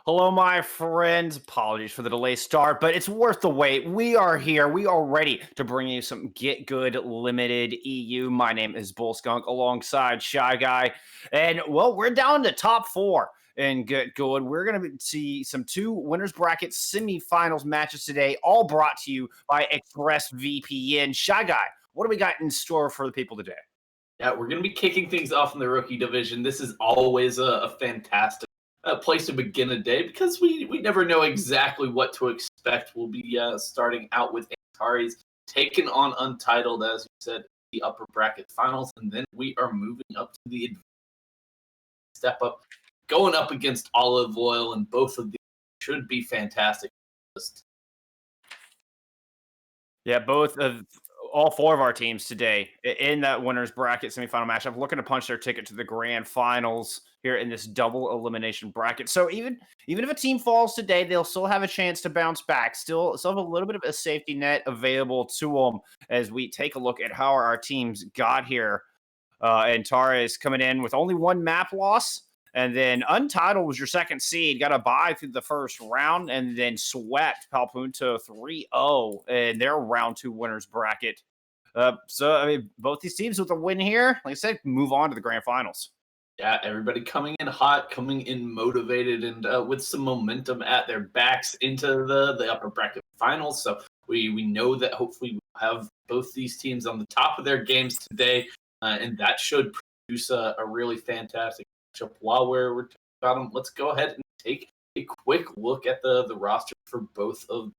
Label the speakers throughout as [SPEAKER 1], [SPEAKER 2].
[SPEAKER 1] Hello, my friends. Apologies for the delayed start, but it's worth the wait. We are here. We are ready to bring you some Get Good Limited EU. My name is Bull Skunk alongside Shy Guy. And, well, we're down to top four in Get Good. We're going to see some two winners bracket semifinals matches today, all brought to you by ExpressVPN. Shy Guy, what do we got in store for the people today?
[SPEAKER 2] Yeah, we're going to be kicking things off in the rookie division. This is always a fantastic place to begin a day because we never know exactly what to expect. We'll be starting out with Antares taking on Untitled, as you said, the upper bracket finals, and then we are moving up to the step up, going up against Olive Oil, and both of these should be fantastic.
[SPEAKER 1] Yeah, both of all four of our teams today in that winners bracket semifinal matchup looking to punch their ticket to the grand finals here in this double elimination bracket. So even if a team falls today, they'll still have a chance to bounce back. Still have a little bit of a safety net available to them as we take a look at how our teams got here. Antares coming in with only one map loss. And then Untitled was your second seed, got a bye through the first round, and then swept Palpunto 3-0 in their round two winners bracket. I mean, both these teams with a win here, like I said, move on to the grand finals.
[SPEAKER 2] Yeah, everybody coming in hot, coming in motivated, and with some momentum at their backs into the upper bracket finals. So we know that hopefully we'll have both these teams on the top of their games today, and that should produce a really fantastic matchup. While we're talking about them, let's go ahead and take a quick look at the roster for both of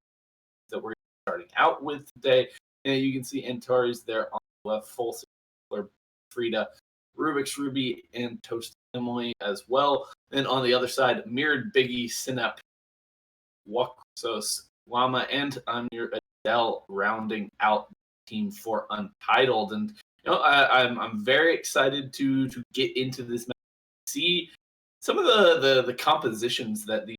[SPEAKER 2] that we're starting out with today. And you can see Antares there on the left, full Frida, Rubik's Ruby, and Toast Emily as well. Then on the other side, Mirrored Biggie, Synap, Wuxos, Llama, and Amir Adele rounding out the team for Untitled. And I'm very excited to get into this match, see some of the compositions that these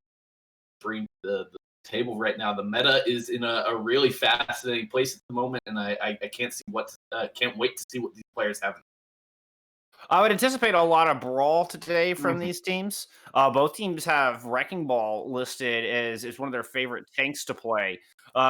[SPEAKER 2] bring to the table right now. The meta is in a really fascinating place at the moment, and I can't wait to see what these players have.
[SPEAKER 1] I would anticipate a lot of brawl today from
[SPEAKER 2] Mhm.
[SPEAKER 1] these teams. Both teams have Wrecking Ball listed as one of their favorite tanks to play.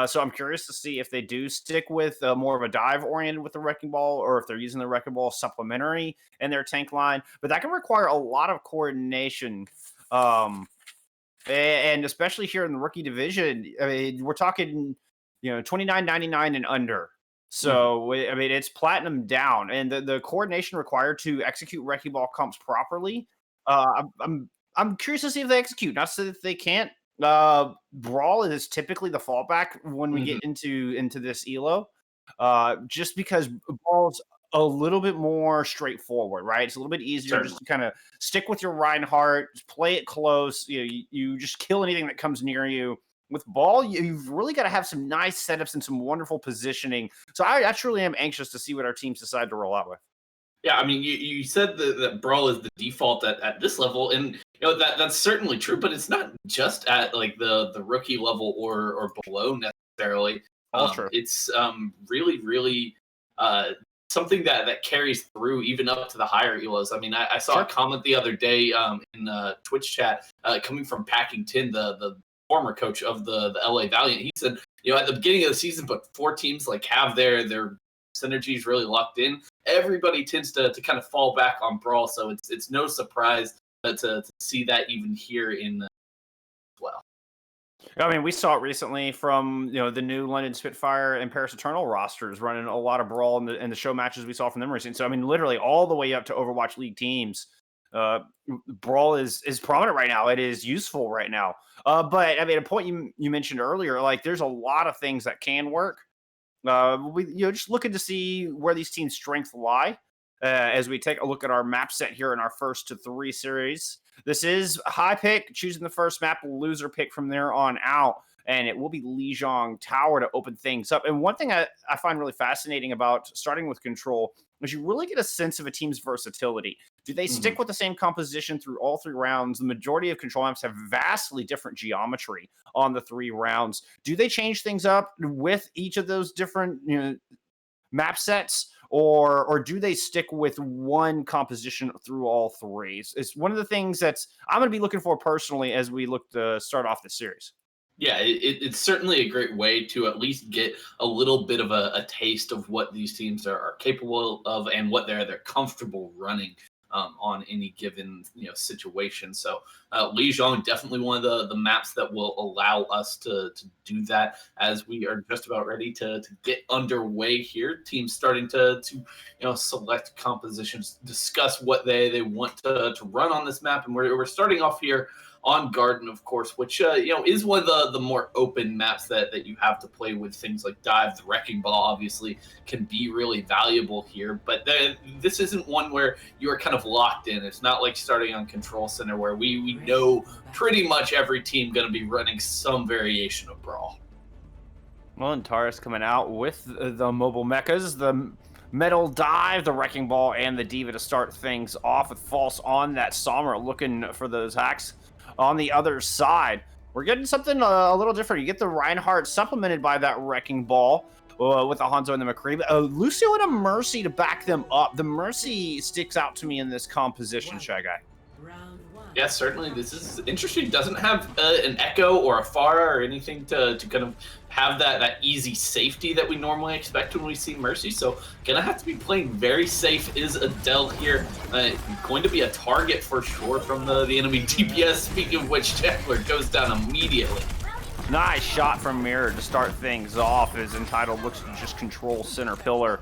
[SPEAKER 1] So I'm curious to see if they do stick with more of a dive oriented with the Wrecking Ball, or if they're using the Wrecking Ball supplementary in their tank line. But that can require a lot of coordination. And especially here in the rookie division, I mean, we're talking, 29.99 and under.
[SPEAKER 2] Mhm.
[SPEAKER 1] So I mean, it's platinum down, and the coordination required to execute wrecking ball comps properly. I'm curious to see if they execute. Not so that they can't. Brawl is typically the fallback when we
[SPEAKER 2] Mhm.
[SPEAKER 1] get into this elo, just because brawl's a little bit more straightforward, right? It's a little bit easier just
[SPEAKER 2] Certainly.
[SPEAKER 1] to kind of stick with your Reinhardt, play it close. You just kill anything that comes near you. With ball, you've really got to have some nice setups and some wonderful positioning. So I truly am anxious to see what our teams decide to roll out with.
[SPEAKER 2] Yeah, I mean, you said that Brawl is the default at this level, and that's certainly true. But it's not just at like the rookie level or below necessarily.
[SPEAKER 1] All true.
[SPEAKER 2] It's really uh, something that carries through even up to the higher elos. I mean, I saw a
[SPEAKER 1] Sure.
[SPEAKER 2] comment the other day in Twitch chat coming from Packington, the former coach of the LA Valiant. He said, at the beginning of the season, but four teams like have their synergies really locked in. Everybody tends to kind of fall back on Brawl, so it's no surprise to see that even here in well.
[SPEAKER 1] I mean, we saw it recently from the new London Spitfire and Paris Eternal rosters running a lot of brawl in the show matches we saw from them recently. So I mean, literally all the way up to Overwatch League teams, uh, brawl is prominent right now. It is useful right now. But I mean, a point you mentioned earlier, like there's a lot of things that can work. We just looking to see where these teams' strengths lie as we take a look at our map set here in our first to three series. This is a high pick, choosing the first map, loser pick from there on out. And it will be Lijiang Tower to open things up. And one thing I find really fascinating about starting with control is you really get a sense of a team's versatility. Do they
[SPEAKER 2] Mhm.
[SPEAKER 1] stick with the same composition through all three rounds? The majority of control maps have vastly different geometry on the three rounds. Do they change things up with each of those different map sets, or do they stick with one composition through all three? It's one of the things that's I'm going to be looking for personally as we look to start off this series.
[SPEAKER 2] Yeah, it's certainly a great way to at least get a little bit of a taste of what these teams are capable of and what they're comfortable running on any given situation. So Lijiang definitely one of the maps that will allow us to do that as we are just about ready to get underway here. Teams starting to select compositions, discuss what they want to run on this map, and we're starting off here on Garden, of course, which is one of the more open maps that you have to play with. Things like Dive, the Wrecking Ball, obviously can be really valuable here. But this isn't one where you are kind of locked in. It's not like starting on Control Center where we know pretty much every team going to be running some variation of Brawl.
[SPEAKER 1] Well, Antares coming out with the mobile mechas, the Metal Dive, the Wrecking Ball, and the Diva to start things off with False on that Sommer looking for those hacks. On the other side, we're getting something a little different. You get the Reinhardt supplemented by that Wrecking Ball with the Hanzo and the McCree. Lucio and a Mercy to back them up. The Mercy sticks out to me in this composition, Shy Guy.
[SPEAKER 2] Yeah, certainly. This is interesting. Doesn't have an Echo or a Pharah or anything to kind of have that easy safety that we normally expect when we see Mercy. So gonna have to be playing very safe. Is Adele here going to be a target for sure from the enemy DPS? Speaking of which, Checkler goes down immediately.
[SPEAKER 1] Nice shot from Mirror to start things off as Untitled looks to just control center pillar.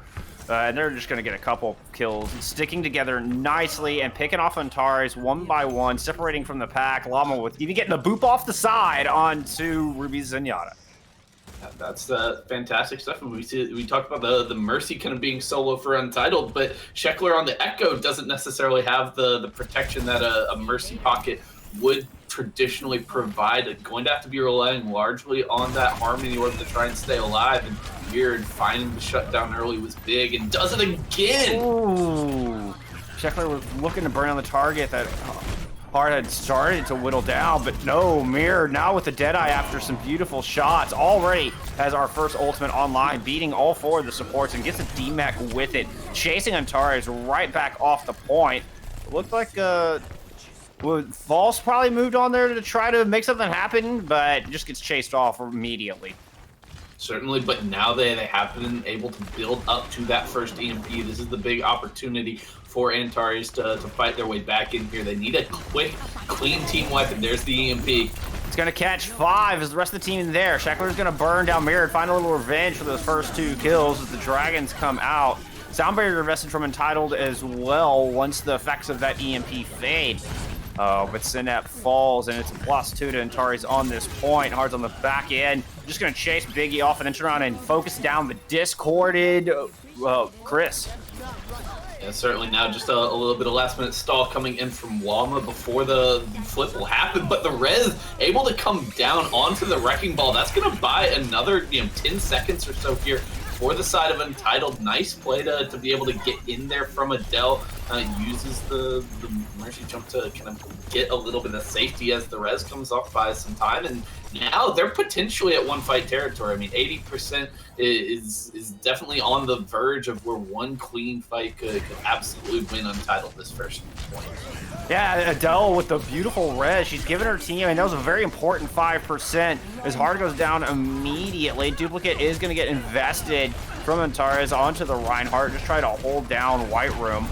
[SPEAKER 1] And they're just going to get a couple kills, sticking together nicely and picking off Antares one by one, separating from the pack. Llama with even getting the boop off the side onto Ruby Zenyatta.
[SPEAKER 2] That's fantastic stuff. And we talked about the Mercy kind of being solo for Untitled, but Sheckler on the Echo doesn't necessarily have the protection that a Mercy pocket would traditionally provide. Going to have to be relying largely on that Harmony orb to try and stay alive. And Weird finding the shutdown early was big and does it again.
[SPEAKER 1] Ooh, Sheckler was looking to burn on the target that Hard had started to whittle down, but no, Mirror now with the Deadeye after some beautiful shots. Already has our first ultimate online, beating all four of the supports and gets a DMAC with it, chasing Antares right back off the point. It looked like False probably moved on there to try to make something happen, but just gets chased off immediately.
[SPEAKER 2] Certainly, but now they have been able to build up to that first EMP. This is the big opportunity for Antares to fight their way back in here. They need a quick, clean team weapon. There's the EMP.
[SPEAKER 1] It's going to catch 5 as the rest of the team in there. Sheckler's going to burn down Mirror and find a little revenge for those first 2 kills as the Dragons come out. Sound barrier vested from Untitled as well once the effects of that EMP fade. But Synap falls, and it's a +2 to Antares on this point. Hard's on the back end. Just going to chase Biggie off and then turn around and focus down the discorded Chris.
[SPEAKER 2] Yeah, certainly now just a little bit of last-minute stall coming in from Llama before the flip will happen. But the Rez able to come down onto the Wrecking Ball. That's going to buy another 10 seconds or so here for the side of Untitled. Nice play to be able to get in there from Adele. Uses the Mercy jump to kind of get a little bit of safety as the res comes off by some time. And now they're potentially at one fight territory. I mean, 80% is definitely on the verge of where one clean fight could absolutely win Untitled this first point.
[SPEAKER 1] Yeah, Adele with the beautiful res. She's given her team, and that was a very important 5%. As Hard goes down immediately, Duplicate is going to get invested from Antares onto the Reinhardt. Just try to hold down White Room.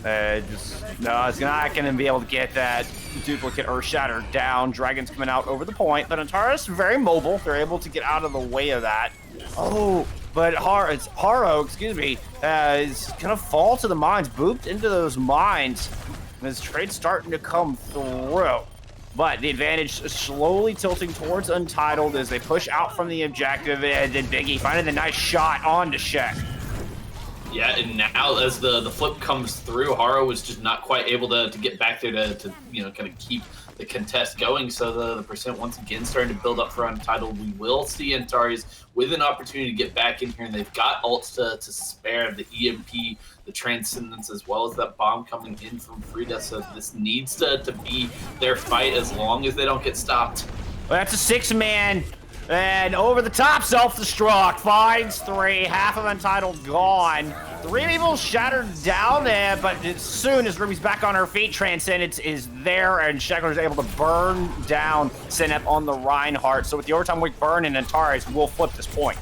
[SPEAKER 1] It's not going to be able to get that Duplicate Earth Shatter down. Dragons coming out over the point, but Antares very mobile. They're able to get out of the way of that. Oh, but Haro, excuse me, is going to fall to the mines, booped into those mines. And his trade's starting to come through. But the advantage slowly tilting towards Untitled as they push out from the objective, and then Biggie finding the nice shot onto Sheck.
[SPEAKER 2] Yeah, and now as the flip comes through, Haro was just not quite able to get back there to kind of keep the contest going. So the percent once again starting to build up for Untitled. We will see Antares with an opportunity to get back in here, and they've got ults to spare, the EMP, the Transcendence, as well as that bomb coming in from Frida. So this needs to be their fight as long as they don't get stopped.
[SPEAKER 1] Well, that's a 6-man. And over the top, self-destruct, finds 3, half of Untitled gone. 3 people shattered down there, but as soon as Ruby's back on her feet, Transcendence is there, and Sheckler is able to burn down Sinep on the Reinhardt. So with the overtime weak burn and Antares, we'll flip this point.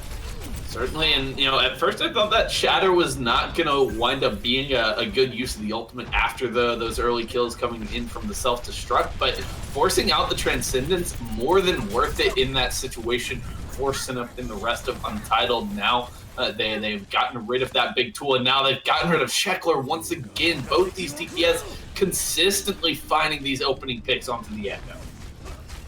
[SPEAKER 2] Certainly, and at first I thought that Shatter was not gonna wind up being a good use of the ultimate after those early kills coming in from the self-destruct, but forcing out the Transcendence more than worth it in that situation, forcing up in the rest of Untitled now. They've gotten rid of that big tool, and now they've gotten rid of Sheckler once again. Both these DPS consistently finding these opening picks onto the Echo.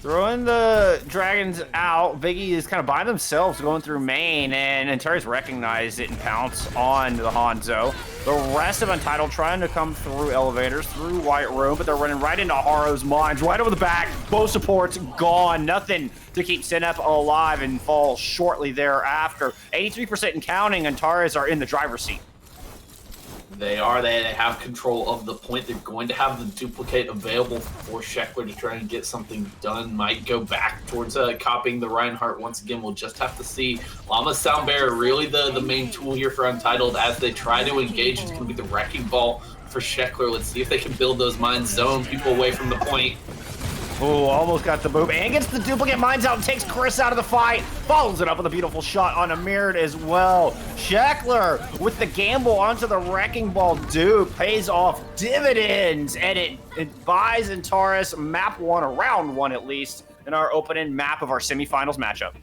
[SPEAKER 1] Throwing the Dragons out, Biggie is kind of by themselves going through main, and Antares recognize it and pounce on the Hanzo. The rest of Untitled trying to come through elevators, through White Room, but they're running right into Haro's mines, right over the back. Both supports gone. Nothing to keep Sinep alive and fall shortly thereafter. 83% and counting, Antares are in the driver's seat.
[SPEAKER 2] They have control of the point. They're going to have the duplicate available for Sheckler to try and get something done. Might go back towards copying the Reinhardt once again. We'll just have to see. Llama Soundbearer really the main tool here for Untitled as they try to engage. It's going to be the Wrecking Ball for Sheckler. Let's see if they can build those mines, zone people away from the point.
[SPEAKER 1] Oh, almost got the boop. And gets the duplicate mines out and takes Chris out of the fight. Follows it up with a beautiful shot on Amirid as well. Sheckler with the gamble onto the Wrecking Ball dupe pays off dividends. And it buys Antares map 1, or round 1 at least, in our opening map of our semifinals matchup.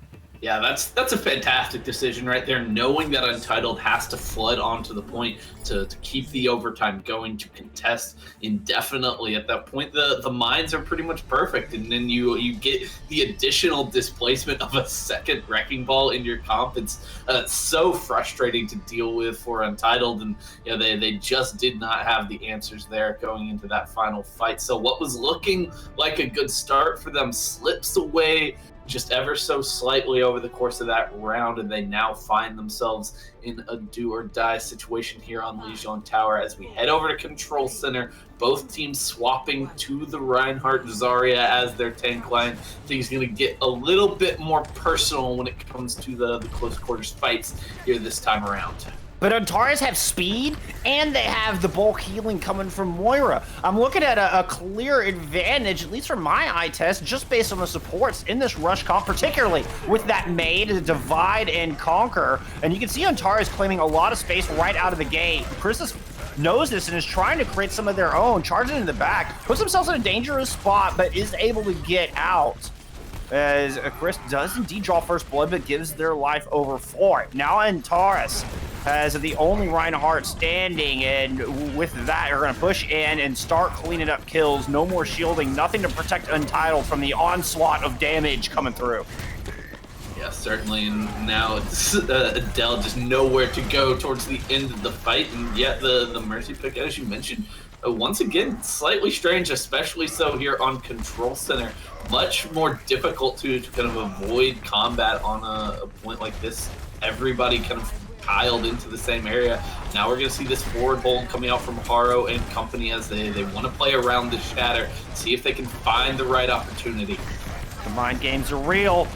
[SPEAKER 2] Yeah, that's a fantastic decision right there, knowing that Untitled has to flood onto the point to keep the overtime going, to contest indefinitely. At that point, the mines are pretty much perfect, and then you get the additional displacement of a second Wrecking Ball in your comp. It's so frustrating to deal with for Untitled, and they just did not have the answers there going into that final fight. So what was looking like a good start for them slips away just ever so slightly over the course of that round, and they now find themselves in a do-or-die situation here on Legion Tower as we head over to Control Center. Both teams swapping to the Reinhardt Zarya as their tank line. Things going to get a little bit more personal when it comes to the close quarters fights here this time around.
[SPEAKER 1] But Antares have speed, and they have the bulk healing coming from Moira. I'm looking at a clear advantage, at least from my eye test, just based on the supports in this rush comp, particularly with that Maid, divide and conquer. And you can see Antares claiming a lot of space right out of the gate. Chris knows this and is trying to create some of their own, charging in the back, puts themselves in a dangerous spot, but is able to get out. As Chris does indeed draw first blood, but gives their life over for it. Now Antares has the only Reinhardt standing, and with that, are going to push in and start cleaning up kills. No more shielding, nothing to protect Untitled from the onslaught of damage coming through.
[SPEAKER 2] Yeah, certainly, and now Adele just nowhere to go towards the end of the fight, and yet the Mercy pick, as you mentioned, once again, slightly strange, especially so here on Control Center. Much more difficult to kind of avoid combat on a point like this. Everybody kind of piled into the same area. Now we're going to see this forward hold coming out from Haro and company as they want to play around the Shatter, see if they can find the right opportunity.
[SPEAKER 1] The mind games are real.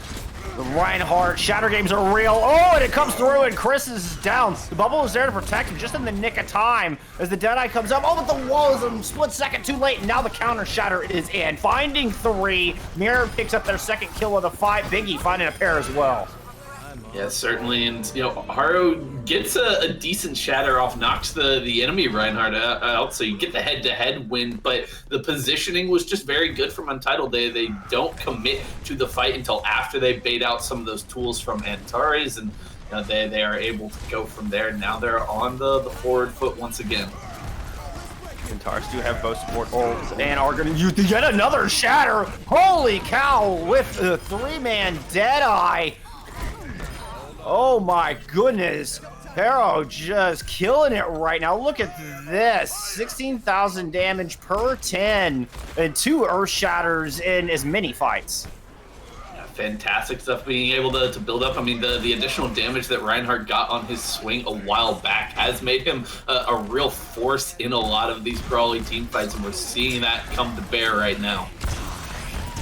[SPEAKER 1] The Reinhardt Shatter games are real. Oh, and it comes through, and Chris is down. The bubble is there to protect him just in the nick of time as the Deadeye comes up. Oh, but the wall is a split second too late, and now the counter Shatter is in. Finding 3. Mirror picks up their second kill of the fight. Biggie finding a pair as well.
[SPEAKER 2] Yeah, certainly, and Haro gets a decent shatter off, knocks the enemy Reinhardt out, so you get the head-to-head win, but the positioning was just very good from Untitled. They don't commit to the fight until after they bait out some of those tools from Antares, and they are able to go from there. Now they're on the forward foot once again.
[SPEAKER 1] Antares do have both support ults and are going to use yet another shatter. Holy cow, with the 3-man Deadeye. Oh my goodness. Haro just killing it right now. Look at this. 16,000 damage per 10 and 2 Earth Shatters in as many fights.
[SPEAKER 2] Yeah, fantastic stuff being able to build up. I mean, the additional damage that Reinhardt got on his swing a while back has made him a real force in a lot of these brawly team fights, and we're seeing that come to bear right now.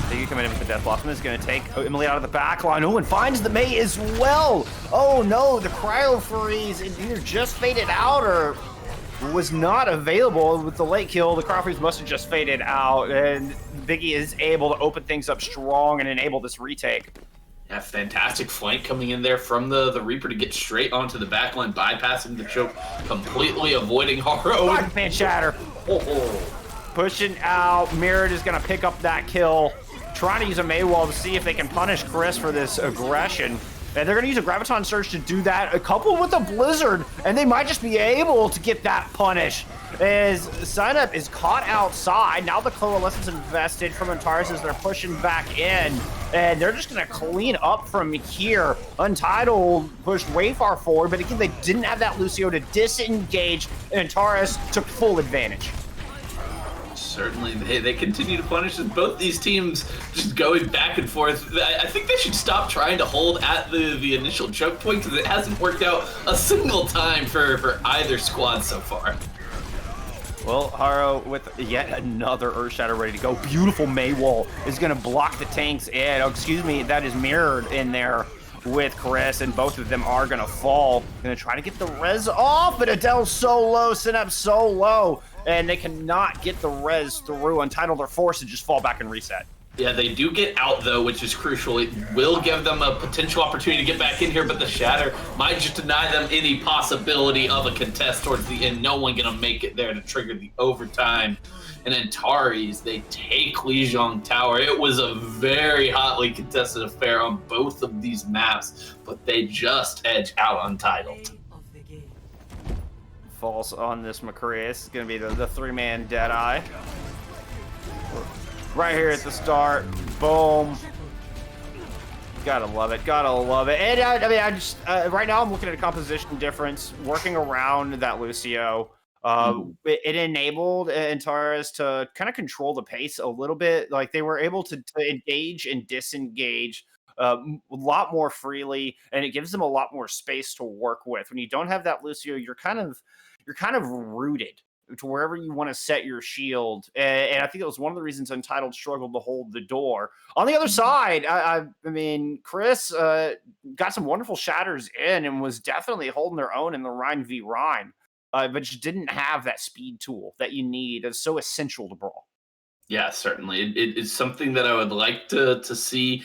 [SPEAKER 1] They Biggie coming in with the Death Blossom is going to take Emily out of the back line. Oh, and finds the Mei as well. Oh no, the Cryo Freeze either just faded out or was not available with the late kill. The Cryo Freeze must have just faded out, and Biggie is able to open things up strong and enable this retake.
[SPEAKER 2] Yeah, fantastic flank coming in there from the Reaper to get straight onto the backline, bypassing the choke, completely avoiding Haro.
[SPEAKER 1] Man shatter.
[SPEAKER 2] Oh.
[SPEAKER 1] Pushing out. Mirrored is going to pick up that kill. Trying to use a Mei wall to see if they can punish Chris for this aggression. And they're going to use a Graviton Surge to do that, coupled with a Blizzard, and they might just be able to get that punish. As Signup is caught outside, now the Coalescence invested from Antares as they're pushing back in, and they're just going to clean up from here. Untitled pushed way far forward, but again, they didn't have that Lucio to disengage, and Antares took full advantage.
[SPEAKER 2] Certainly, they continue to punish both these teams, just going back and forth. I think they should stop trying to hold at the initial choke point, because it hasn't worked out a single time for either squad so far.
[SPEAKER 1] Well, Haro with yet another Earth Shatter ready to go. Beautiful Mei wall is going to block the tanks in. Oh, excuse me, that is mirrored in there with Chris, and both of them are going to fall. Going to try to get the res off, but Adele's so low, Synapse so low, and they cannot get the res through. Untitled are forced to just fall back and reset.
[SPEAKER 2] Yeah, they do get out, though, which is crucial. It will give them a potential opportunity to get back in here, but the Shatter might just deny them any possibility of a contest towards the end. No one going to make it there to trigger the overtime. And Antares, they take Lijiang Tower. It was a very hotly contested affair on both of these maps, but they just edge out Untitled.
[SPEAKER 1] Falls on this McCree. This is going to be the three-man Deadeye. Right here at the start, boom. Gotta love it, gotta love it. And I just right now I'm looking at a composition difference, working around that Lucio. It enabled Antares to kind of control the pace a little bit. Like they were able to engage and disengage a lot more freely, and it gives them a lot more space to work with. When you don't have that Lucio, you're kind of rooted to wherever you want to set your shield. And I think it was one of the reasons Untitled struggled to hold the door. On the other side, I mean, Chris got some wonderful shatters in and was definitely holding their own in the Rhine v. Rhine, but just didn't have that speed tool that you need. It's so essential to Brawl.
[SPEAKER 2] Yeah, certainly. It is something that I would like to see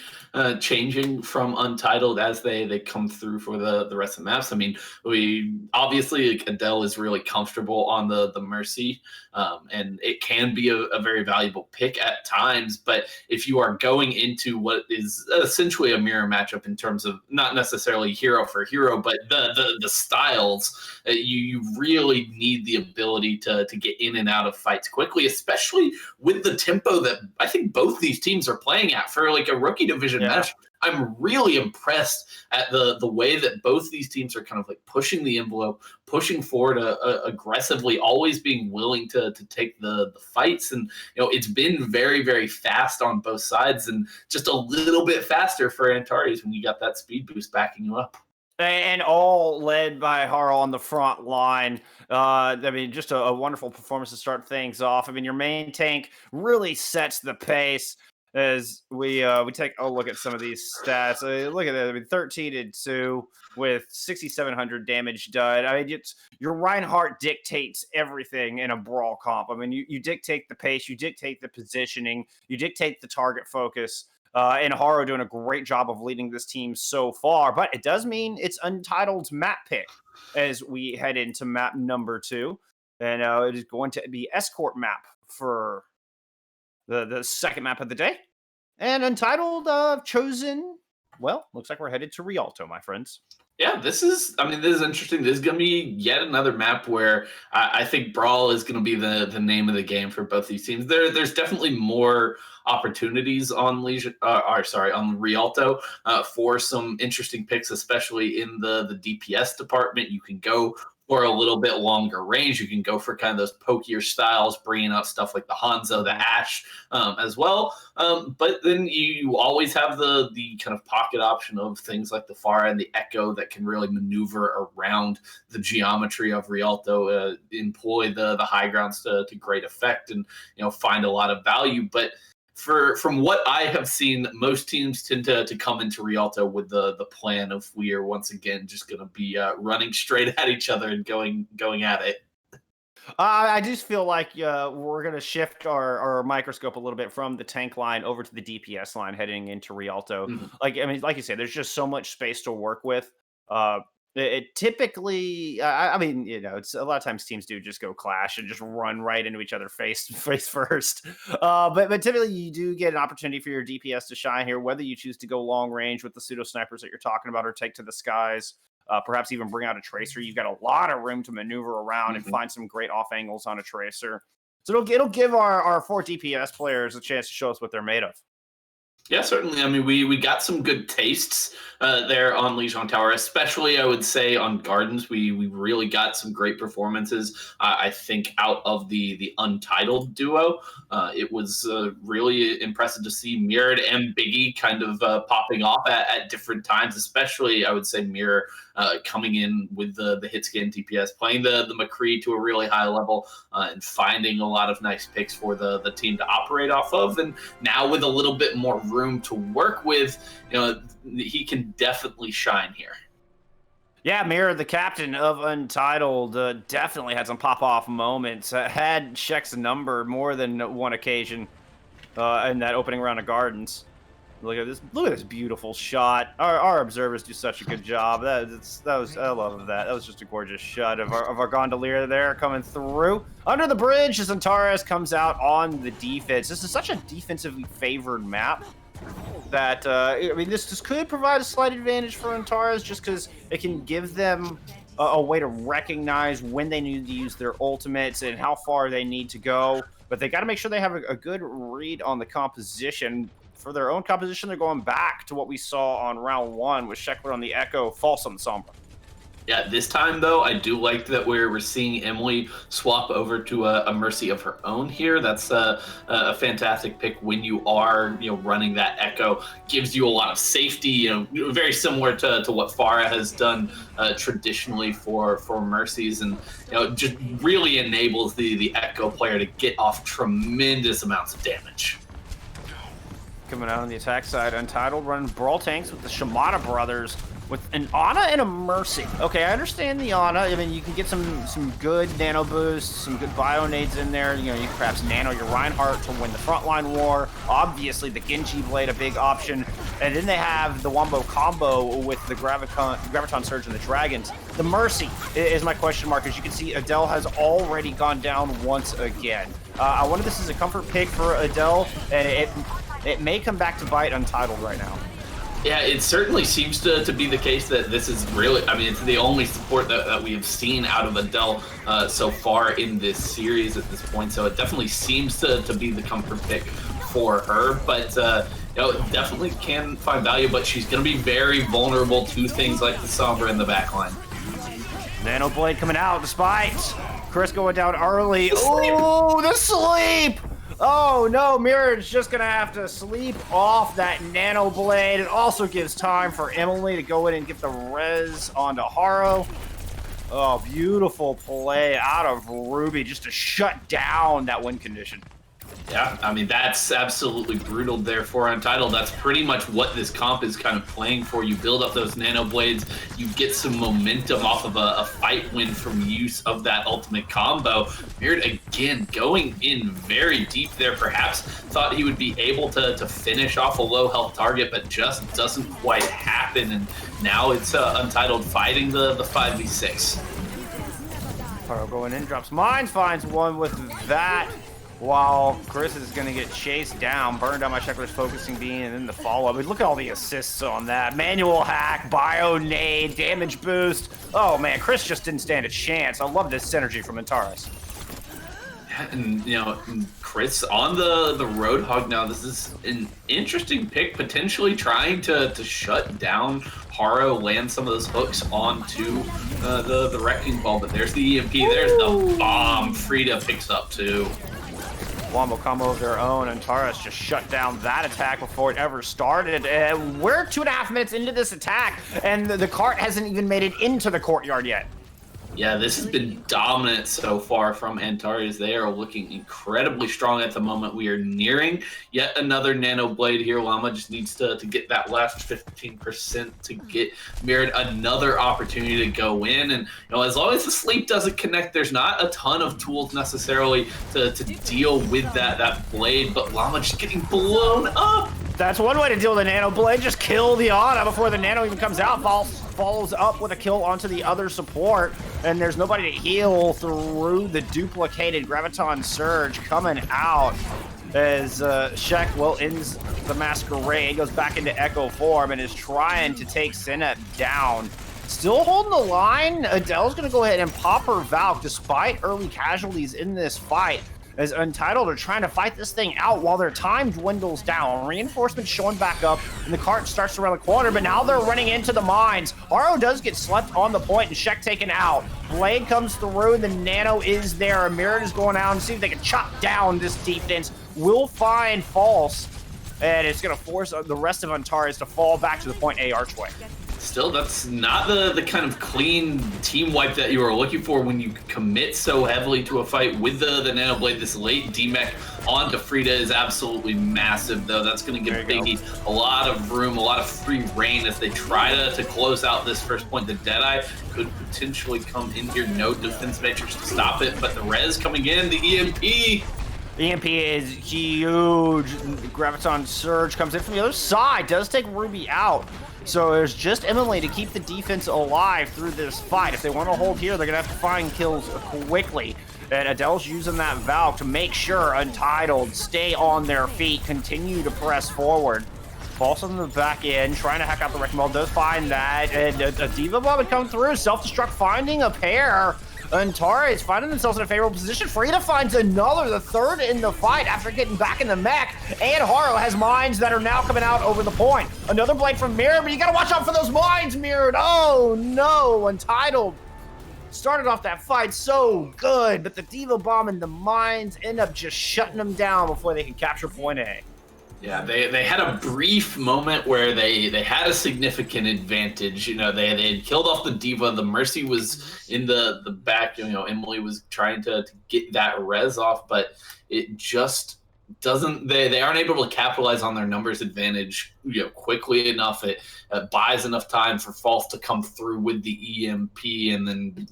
[SPEAKER 2] changing from Untitled as they come through for the rest of the maps. I mean, we obviously, like, Adele is really comfortable on the Mercy, and it can be a very valuable pick at times. But if you are going into what is essentially a mirror matchup in terms of not necessarily hero for hero, but the styles, you really need the ability to get in and out of fights quickly, especially with the tempo that I think both these teams are playing at for like a rookie division match. I'm really impressed at the way that both these teams are kind of like pushing the envelope, pushing forward aggressively, always being willing to take the fights. And, you know, it's been very, very fast on both sides, and just a little bit faster for Antares when you got that speed boost backing you up.
[SPEAKER 1] And all led by Harl on the front line. I mean, just a wonderful performance to start things off. I mean, your main tank really sets the pace as we take a look at some of these stats. Look at that. I mean, 13-2 with 6,700 damage done. I mean, your Reinhardt dictates everything in a Brawl comp. I mean, you dictate the pace, you dictate the positioning, you dictate the target focus. And Haro doing a great job of leading this team so far, but it does mean it's Untitled's map pick as we head into map number 2, and it is going to be Escort map for the second map of the day. And Untitled chosen. Well, looks like we're headed to Rialto, my friends.
[SPEAKER 2] Yeah, this is interesting. This is going to be yet another map where I think Brawl is going to be the name of the game for both these teams. There's definitely more opportunities on on Rialto for some interesting picks, especially in the DPS department. You can go for a little bit longer range. You can go for kind of those pokier styles, bringing out stuff like the Hanzo, the Ashe as well. But then you always have the kind of pocket option of things like the Pharah and the Echo that can really maneuver around the geometry of Rialto, employ the high grounds to great effect, and find a lot of value. But from what I have seen, most teams tend to come into Rialto with the plan of we are once again just going to be running straight at each other and going at it.
[SPEAKER 1] I just feel like we're going to shift our microscope a little bit from the tank line over to the DPS line heading into Rialto.
[SPEAKER 2] Mhm.
[SPEAKER 1] Like, I mean, like you said, there's just so much space to work with. It typically, I mean, you know, it's a lot of times teams do just go clash and just run right into each other face first. But typically you do get an opportunity for your DPS to shine here, whether you choose to go long range with the pseudo snipers that you're talking about, or take to the skies. Perhaps even bring out a tracer. You've got a lot of room to maneuver around and find some great off angles on a tracer. So it'll give our 4 DPS players a chance to show us what they're made of.
[SPEAKER 2] Yeah, certainly. I mean, we got some good tastes there on Legion Tower, especially I would say on Gardens. We really got some great performances. I think out of the Untitled duo, it was really impressive to see Mirrored and Biggie kind of popping off at different times. Especially, I would say Mirror coming in with the hit scan DPS, playing the McCree to a really high level, and finding a lot of nice picks for the team to operate off of. And now with a little bit more room to work with, you know, he can definitely shine here.
[SPEAKER 1] Yeah, Mirror, the captain of Untitled, definitely had some pop-off moments. Had Shek's number more than one occasion in that opening round of Gardens. Look at this! Look at this beautiful shot. Our observers do such a good job. That was, I love that. That was just a gorgeous shot of our gondolier there coming through under the bridge as Antares comes out on the defense. This is such a defensively favored map that I mean, this could provide a slight advantage for Antares, just because it can give them a way to recognize when they need to use their ultimates and how far they need to go. But they got to make sure they have a good read on the composition. For their own composition, they're going back to what we saw on round 1 with Sheckler on the Echo, False on the Sombra.
[SPEAKER 2] Yeah, this time though, I do like that we're seeing Emily swap over to a Mercy of her own here. That's a fantastic pick when you are, you know, running that Echo. Gives you a lot of safety, you know, very similar to what Farah has done traditionally for Mercies, and you know, just really enables the Echo player to get off tremendous amounts of damage.
[SPEAKER 1] Coming out on the attack side, Untitled running Brawl Tanks with the Shimada brothers with an Ana and a Mercy. Okay, I understand the Ana. I mean, you can get some good nano boosts, some good bio nades in there. You know, you can perhaps nano your Reinhardt to win the frontline war. Obviously, the Genji Blade, a big option. And then they have the Wombo combo with the Graviton Surge and the Dragons. The Mercy is my question mark. As you can see, Adele has already gone down once again. I wonder if this is a comfort pick for Adele, and it may come back to bite Untitled right now.
[SPEAKER 2] Yeah, it certainly seems to be the case that this is really, I mean, it's the only support that we have seen out of Adele so far in this series at this point. So it definitely seems to be the comfort pick for her. But, you know, definitely can find value, but she's going to be very vulnerable to things like the Sombra in the backline.
[SPEAKER 1] Nano Blade coming out despite Chris going down early. Oh, the sleep! Oh no, Mirrod's just gonna have to sleep off that Nano Blade. It also gives time for Emily to go in and get the res onto Haro. Oh, beautiful play out of Ruby just to shut down that win condition.
[SPEAKER 2] Yeah, I mean, that's absolutely brutal there for Untitled. That's pretty much what this comp is kind of playing for. You build up those nano blades, you get some momentum off of a fight win from use of that ultimate combo. Mirrored, again, going in very deep there. Perhaps thought he would be able to finish off a low health target, but just doesn't quite happen. And now it's Untitled fighting the 5v6.
[SPEAKER 1] Haro going in, drops mines, finds one with that. While Chris is going to get chased down, burned down by Sheckler's focusing beam, and then the follow-up. Look at all the assists on that. Manual hack, bio nade, damage boost. Oh man, Chris just didn't stand a chance. I love this synergy from Antares.
[SPEAKER 2] And, you know, Chris on the Roadhog now. This is an interesting pick, potentially trying to shut down Haro, land some of those hooks onto the Wrecking Ball. But there's the EMP, there's the bomb. Frida picks up too.
[SPEAKER 1] Wombo combo of their own. Antares just shut down that attack before it ever started. We're 2.5 minutes into this attack, and the cart hasn't even made it into the courtyard yet.
[SPEAKER 2] Yeah, this has been dominant so far from Antares. They are looking incredibly strong at the moment. We are nearing yet another Nano Blade here. Llama just needs to get that last 15% to get Mirrored another opportunity to go in. And as long as the sleep doesn't connect, there's not a ton of tools necessarily to deal with that blade. But Llama just getting blown up.
[SPEAKER 1] That's one way to deal with the Nano Blade. Just kill the Ana before the Nano even comes out. Follows up with a kill onto the other support. And there's nobody to heal through the duplicated Graviton Surge coming out. As Shek ends the Masquerade, goes back into Echo form, and is trying to take Sinep down. Still holding the line. Adele's going to go ahead and pop her Valk despite early casualties in this fight, as Untitled are trying to fight this thing out while their time dwindles down. Reinforcements showing back up, and the cart starts around the corner, but now they're running into the mines. Haro does get slept on the point, and Shek taken out. Blade comes through, and the Nano is there. Mirrored is going out and see if they can chop down this defense. Will find False, and it's going to force the rest of Antares to fall back to the point A archway.
[SPEAKER 2] Still, that's not the kind of clean team wipe that you are looking for when you commit so heavily to a fight with the Nano Blade. This late DMEC onto Frida is absolutely massive, though. That's going to give Biggie a lot of room, a lot of free reign as they try to close out this first point. The Deadeye could potentially come in here. No defense matrix to stop it, but the res coming in, the EMP.
[SPEAKER 1] EMP is huge. Graviton Surge comes in from the other side, does take Ruby out. So there's just Emily to keep the defense alive through this fight. If they want to hold here, they're going to have to find kills quickly. And Adele's using that Valve to make sure Untitled stay on their feet, continue to press forward. False on the back end, trying to hack out the Wrecking Ball, does find that. And a Diva Bomb would come through, self-destruct, finding a pair. Antares finding themselves in a favorable position. Frida finds another, the third in the fight after getting back in the mech. And Haro has mines that are now coming out over the point. Another blade from Mirror, but you gotta watch out for those mines, Mirrored. Oh no, Untitled started off that fight so good, but the Diva Bomb and the mines end up just shutting them down before they can capture point A.
[SPEAKER 2] Yeah, they had a brief moment where they had a significant advantage. They had killed off the Diva. The Mercy was in the back. Emily was trying to get that res off, but it just doesn't. They aren't able to capitalize on their numbers advantage quickly enough. It buys enough time for False to come through with the EMP, and then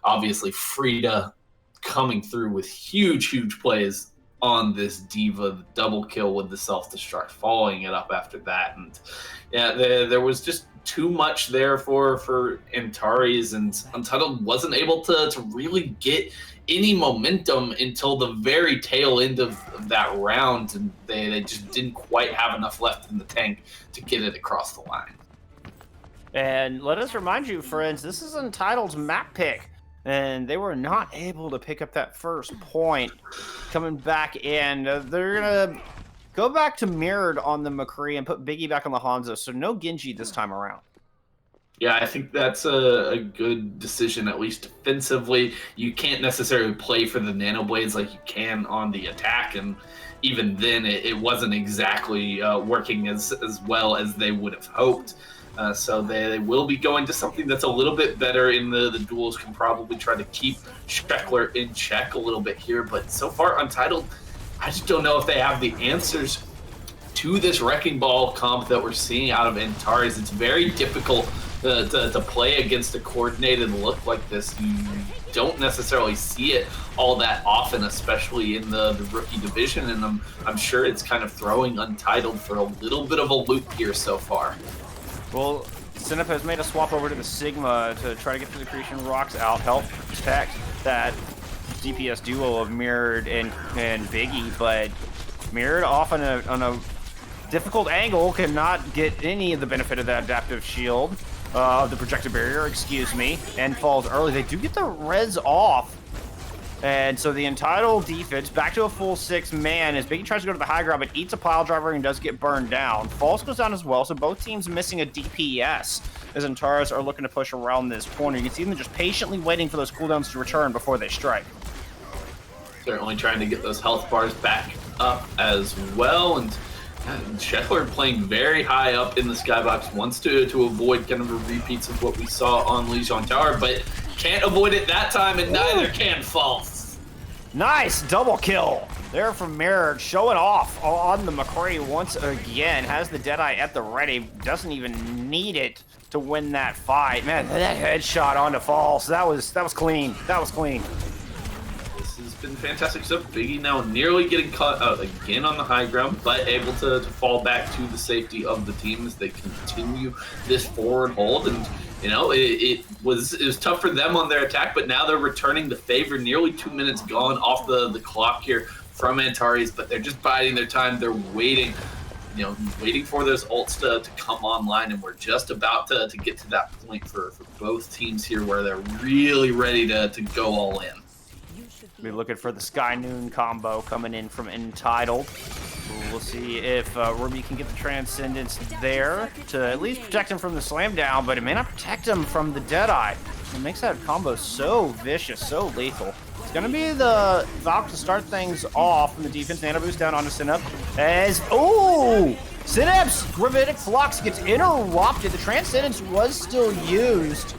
[SPEAKER 2] obviously Frida coming through with huge plays on this Diva, the double kill with the self-destruct, following it up after that. And yeah, there was just too much there for Antares, and Untitled wasn't able to really get any momentum until the very tail end of that round, and they just didn't quite have enough left in the tank to get it across the line.
[SPEAKER 1] And let us remind you, friends, this is Untitled's map pick. And they were not able to pick up that first point. Coming back in, they're going to go back to Mirrored on the McCree and put Biggie back on the Hanzo, so no Genji this time around.
[SPEAKER 2] Yeah, I think that's a good decision, at least defensively. You can't necessarily play for the Nano Blades like you can on the attack, and even then it wasn't exactly working as well as they would have hoped. So they will be going to something that's a little bit better in the duels, can probably try to keep Sheckler in check a little bit here. But so far, Untitled, I just don't know if they have the answers to this Wrecking Ball comp that we're seeing out of Antares. It's very difficult to play against a coordinated look like this. You don't necessarily see it all that often, especially in the rookie division. And I'm sure it's kind of throwing Untitled for a little bit of a loop here so far.
[SPEAKER 1] Well, Sinep has made a swap over to the Sigma to try to get the Decretion Rocks out, help protect that DPS duo of Mirrored and Biggie, but Mirrored off on a difficult angle cannot get any of the benefit of that adaptive shield, the projected barrier, excuse me, and falls early. They do get the res off. And so the Entitled defense back to a full 6-man as Biggie tries to go to the high ground, but eats a pile driver and does get burned down. False goes down as well, so both teams missing a DPS as Antares are looking to push around this corner. You can see them just patiently waiting for those cooldowns to return before they strike.
[SPEAKER 2] Certainly trying to get those health bars back up as well. And Sheckler playing very high up in the skybox, wants to avoid kind of the repeats of what we saw on Lijiang Tower, but Can't avoid it that time, and neither can False.
[SPEAKER 1] Nice double kill there from Mirror, showing off on the McCree once again. Has the Deadeye at the ready, doesn't even need it to win that fight. Man, that headshot onto False, that was clean. That was clean.
[SPEAKER 2] This has been fantastic stuff. Biggie now nearly getting caught out again on the high ground, but able to fall back to the safety of the team as they continue this forward hold. And you know, it was tough for them on their attack, but now they're returning the favor. Nearly 2 minutes gone off the clock here from Antares, but they're just biding their time. They're waiting, waiting for those ults to come online, and we're just about to get to that point for both teams here where they're really ready to go all in.
[SPEAKER 1] Be looking for the Sky Noon combo coming in from Untitled. We'll see if Ruby can get the Transcendence there to at least protect him from the slam down, but it may not protect him from the Deadeye. It makes that combo so vicious, so lethal. It's going to be the Valk to start things off from the defense. Nano boost down onto Synap as, Synapse Gravitic Flux gets interrupted. The Transcendence was still used.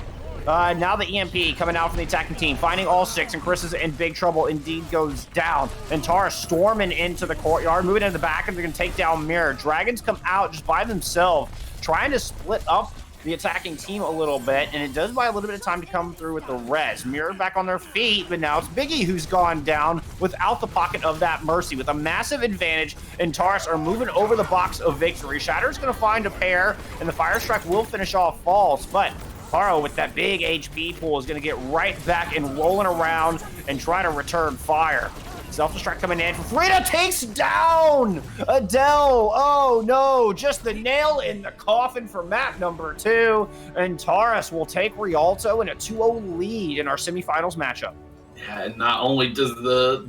[SPEAKER 1] Now the EMP coming out from the attacking team, finding all 6, and Chris is in big trouble. Indeed goes down. Antares storming into the courtyard, moving into the back, and they're going to take down Mirror. Dragons come out just by themselves, trying to split up the attacking team a little bit, and it does buy a little bit of time to come through with the res. Mirror back on their feet, but now it's Biggie who's gone down without the pocket of that Mercy. With a massive advantage, Antares are moving over the box of victory. Shatter's going to find a pair, and the Fire Strike will finish off False, but Haro with that big HP pool is going to get right back and rolling around and try to return fire. Self-destruct coming in. Frida takes down Adele. Oh no, just the nail in the coffin for map number 2. And Taurus will take Rialto in a 2-0 lead in our semifinals matchup.
[SPEAKER 2] Yeah, and not only does the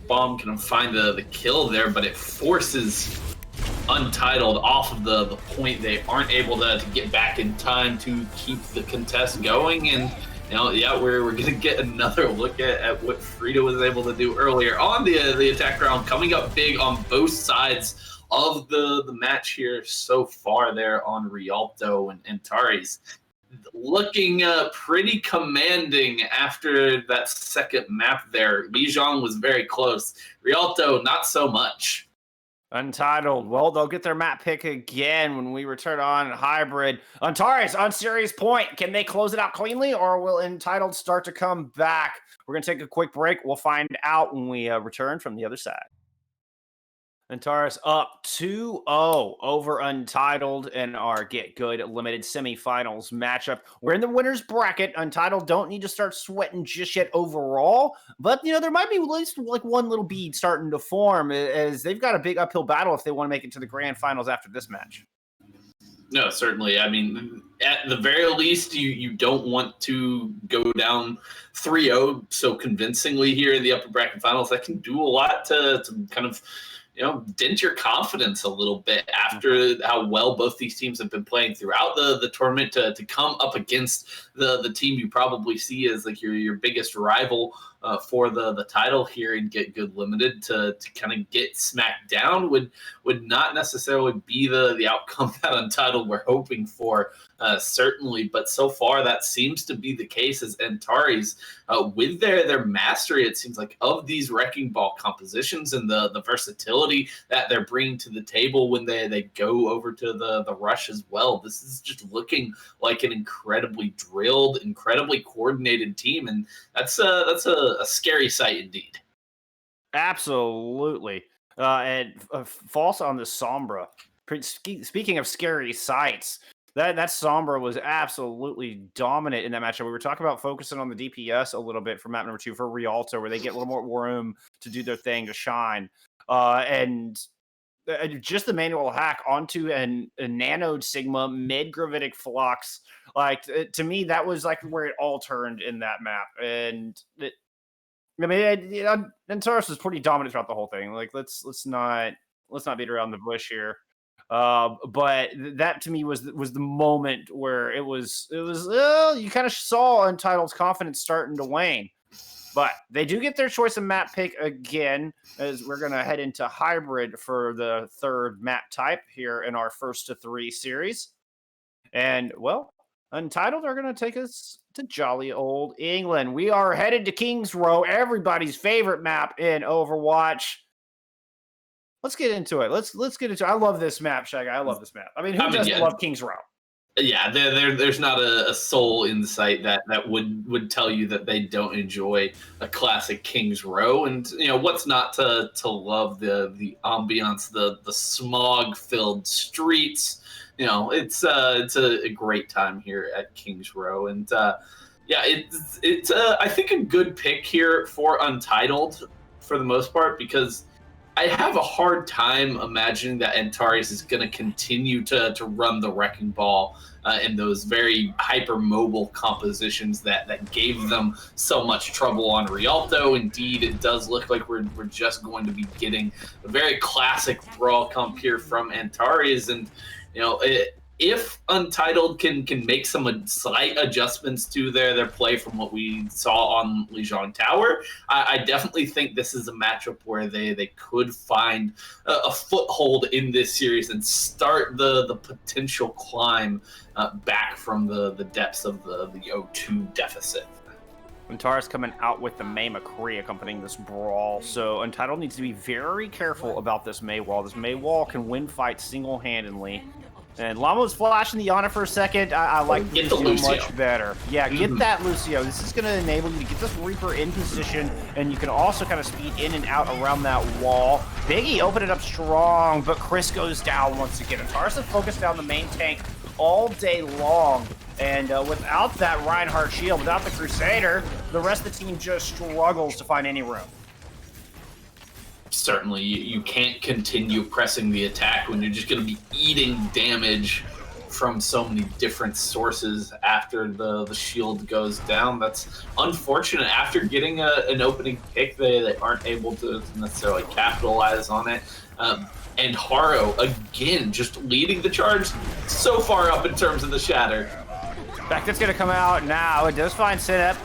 [SPEAKER 2] bomb kind of find the kill there, but it forces Untitled off of the point. They aren't able to get back in time to keep the contest going, and we're gonna get another look at what Frida was able to do earlier on the attack round, coming up big on both sides of the match here so far there on Rialto and Antares. Looking pretty commanding after that second map there. Lijiang was very close. Rialto, not so much.
[SPEAKER 1] Untitled, well, they'll get their map pick again when we return on Hybrid. Antares, on serious point, can they close it out cleanly, or will Untitled start to come back? We're going to take a quick break. We'll find out when we return from the other side. Antares up 2-0 over Untitled in our GitGud limited semifinals matchup. We're in the winner's bracket. Untitled don't need to start sweating just yet overall, but there might be at least like one little bead starting to form, as they've got a big uphill battle if they want to make it to the grand finals after this match.
[SPEAKER 2] No, certainly. I mean, at the very least, you don't want to go down 3-0 so convincingly here in the upper bracket finals. That can do a lot to kind of dent your confidence a little bit after how well both these teams have been playing throughout the tournament. To come up against the team you probably see as like your biggest rival for the title here and GitGud Limited to kind of get smacked down would not necessarily be the outcome that Untitled we're hoping for, certainly. But so far that seems to be the case, as Antares with their mastery, it seems like, of these wrecking ball compositions and the versatility that they're bringing to the table when they go over to the rush as well. This is just looking like an incredibly drilled, incredibly coordinated team, and that's a scary sight indeed.
[SPEAKER 1] Absolutely. And false on the Sombra. Speaking of scary sights, that Sombra was absolutely dominant in that matchup. We were talking about focusing on the DPS a little bit for map number 2 for Rialto, where they get a little more room to do their thing, to shine. And just the manual hack onto a nanoed Sigma mid gravitic flux. Like, to me, that was like where it all turned in that map. And Antares was pretty dominant throughout the whole thing. Like, let's not beat around the bush here. But that to me was the moment where it was you kind of saw Untitled's confidence starting to wane. But they do get their choice of map pick again, as we're going to head into Hybrid for the third map type here in our 1st to 3 series. And, well, Untitled are going to take us to jolly old England. We are headed to King's Row, everybody's favorite map in Overwatch. Let's get into it. Let's get into it. I love this map, Shaggy. I love this map. I mean, who doesn't
[SPEAKER 2] Yeah,
[SPEAKER 1] love King's Row?
[SPEAKER 2] yeah. There's not a soul in sight that would tell you that they don't enjoy a classic King's Row. And what's not to love the ambiance, the smog filled streets. It's a great time here at King's Row, and yeah, it's I think a good pick here for Untitled for the most part, because I have a hard time imagining that Antares is going to continue to run the wrecking ball in those very hyper-mobile compositions that gave them so much trouble on Rialto. Indeed, it does look like we're just going to be getting a very classic brawl comp here from Antares. And, if Untitled can make some slight adjustments to their play from what we saw on Lijiang Tower, I definitely think this is a matchup where they could find a foothold in this series and start the potential climb back from the depths of the 0-2 deficit.
[SPEAKER 1] Antares coming out with the May McCree accompanying this brawl, so Untitled needs to be very careful about this May wall. This May wall can win fights single-handedly. And Llama's flashing the Yana for a second. I like Lucio much better. Yeah, get that Lucio. This is going to enable you to get this Reaper in position, and you can also kind of speed in and out around that wall. Biggie opened it up strong, but Chris goes down once again. Antares is focused down the main tank all day long, and without that Reinhardt shield, without the Crusader, the rest of the team just struggles to find any room.
[SPEAKER 2] Certainly, you can't continue pressing the attack when you're just going to be eating damage from so many different sources after the shield goes down. That's unfortunate. After getting an opening pick, they aren't able to necessarily capitalize on it. And Haro, again, just leading the charge so far up in terms of the shatter.
[SPEAKER 1] Back that's going to come out now. It does find Synep.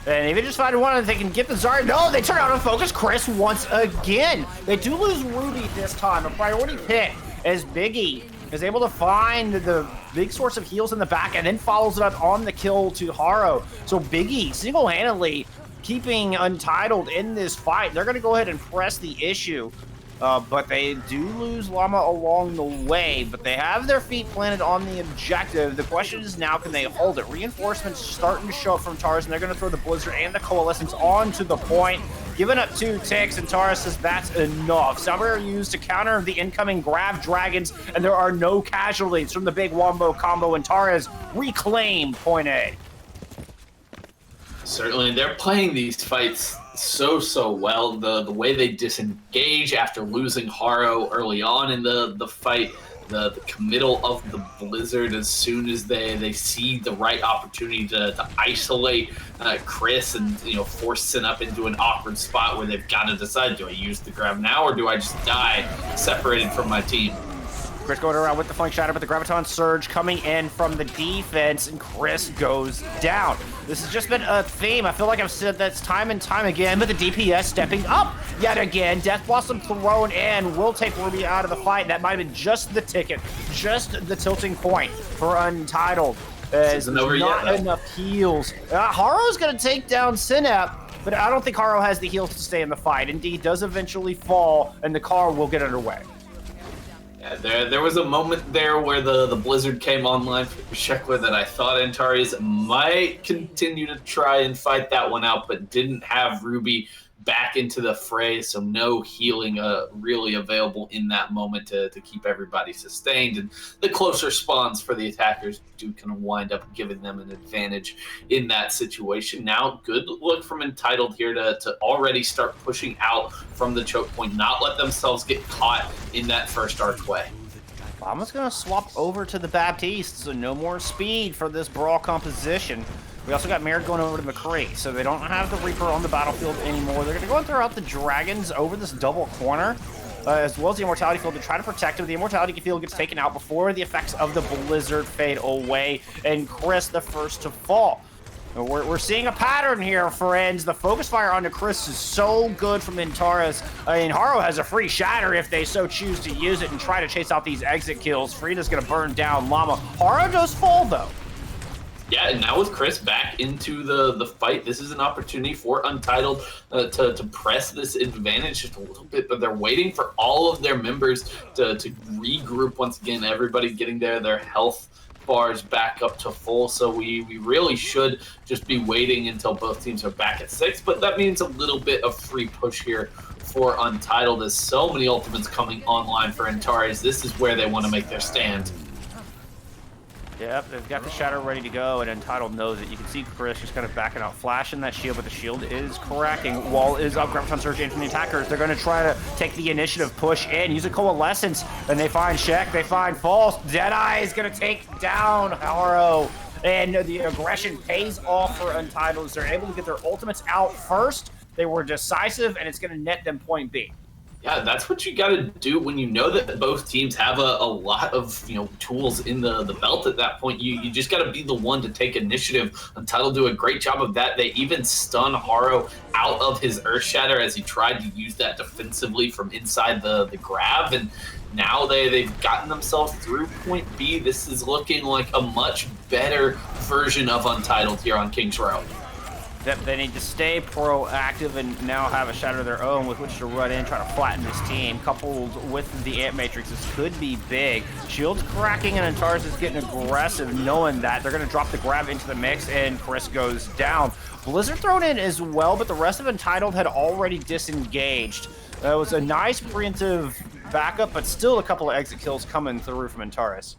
[SPEAKER 1] And if they just find one, they can get the Zarya. No, they turn out and focus Chris once again. They do lose Ruby this time. A priority pick as Biggie is able to find the big source of heals in the back and then follows it up on the kill to Haro. So Biggie single-handedly keeping Untitled in this fight. They're going to go ahead and press the issue. But they do lose Llama along the way, but they have their feet planted on the objective. The question is now, can they hold it? Reinforcements starting to show up from Taurus, and they're going to throw the Blizzard and the Coalescence onto the point. Giving up 2 ticks, and Taurus says that's enough. Somewhere used to counter the incoming Grav Dragons, and there are no casualties from the big Wombo combo, and Taurus reclaim point A.
[SPEAKER 2] Certainly, they're playing these fights so well. The way they disengage after losing Haro early on in the fight, the committal of the Blizzard as soon as they see the right opportunity to isolate Chris and force Sin up into an awkward spot where they've got to decide, do I use the grab now or do I just die separated from my team?
[SPEAKER 1] Chris going around with the flank shatter, but the Graviton Surge coming in from the defense, and Chris goes down. This has just been a theme. I feel like I've said that time and time again, but the DPS stepping up yet again. Death Blossom thrown in will take Ruby out of the fight. That might have been just the ticket, just the tilting point for Untitled. There's not enough heals. Haro's going to take down Synep, but I don't think Haro has the heals to stay in the fight. Indeed, does eventually fall, and the car will get underway.
[SPEAKER 2] Yeah, there was a moment there where the Blizzard came online for Shekler that I thought Antares might continue to try and fight that one out, but didn't have Ruby back into the fray, so no healing really available in that moment to keep everybody sustained. And the closer spawns for the attackers do kind of wind up giving them an advantage in that situation. Now, good look from Untitled here to already start pushing out from the choke point, not let themselves get caught in that first archway.
[SPEAKER 1] Llama's going to swap over to the Baptiste, so no more speed for this brawl composition. We also got Merritt going over to McCree, so they don't have the Reaper on the battlefield anymore. They're going to go and throw out the Dragons over this double corner, as well as the Immortality Field to try to protect him. The Immortality Field gets taken out before the effects of the Blizzard fade away, and Chris the first to fall. We're seeing a pattern here, friends. The focus fire onto Chris is so good from Antares. And Haro has a free shatter if they so choose to use it and try to chase out these exit kills. Frida's going to burn down Llama. Haro does fall, though.
[SPEAKER 2] Yeah, and now with Chris back into the fight, this is an opportunity for Untitled to press this advantage just a little bit, but they're waiting for all of their members to regroup once again, everybody getting their health bars back up to full. So we really should just be waiting until both teams are back at 6, but that means a little bit of free push here for Untitled. There's so many ultimates coming online for Antares. This is where they want to make their stand.
[SPEAKER 1] Yep, they've got the Shadow ready to go, and Untitled knows it. You can see Chris just kind of backing out, flashing that shield, but the shield is cracking. Wall is up, Graviton Surge in from the attackers. They're going to try to take the initiative, push in, use a Coalescence, and they find Shek, they find False. Deadeye is going to take down Haro, and the aggression pays off for Untitled. They're able to get their ultimates out first. They were decisive, and it's going to net them point B.
[SPEAKER 2] Yeah, that's what you got to do when you know that both teams have a lot of tools in the belt at that point. You just got to be the one to take initiative. Untitled do a great job of that. They even stun Haro out of his Earth Shatter as he tried to use that defensively from inside the grab, and now they've gotten themselves through point B. This is looking like a much better version of Untitled here on King's Row.
[SPEAKER 1] They need to stay proactive and now have a shadow of their own with which to run in, try to flatten this team. Coupled with the Ant Matrix, this could be big. Shield's cracking and Antares is getting aggressive, knowing that they're going to drop the grab into the mix, and Chris goes down. Blizzard thrown in as well, but the rest of Untitled had already disengaged. It was a nice preemptive backup, but still a couple of exit kills coming through from Antares.